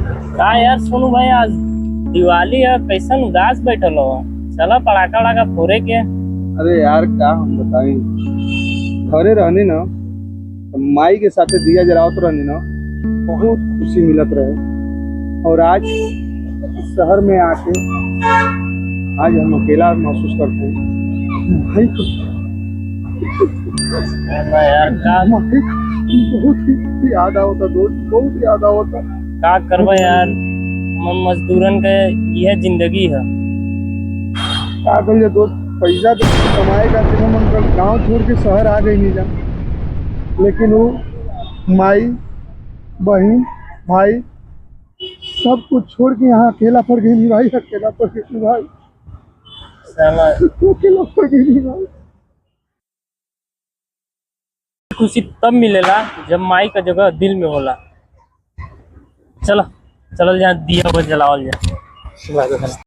का यार सोनू भाई, आज दिवाली है, कैसन उदास बैठल हो। चला पटाखा वड़ाका फोड़े के। अरे यार क्या हम बताएं। घरे रहनी ना तो माई के साथे दिया जलावत रहनी ना, बहुत खुशी मिलत रहे। और आज इस शहर में आके आज हम अकेला महसूस करते हैं। भाई को यार का माई को बहुत ही याद आवता दोस्त, बहुत याद आवता। का करबे यार, हम मजदूरन के यह जिंदगी है। का करिए दोस्त, पैसा तो कमाए का फिर हम गाँव छोड़ के शहर आ गई नहीं जा, लेकिन वो माई बहन भाई सब कुछ छोड़ के यहाँ अकेला पड़ गई नहीं भाई, अकेला पड़ गई भाई, साला अकेला पड़ गई भाई। खुशी तब मिलेला जब माई का जगह दिल में होला। चलो चलो, जहाँ दिया वो जलावल जाए।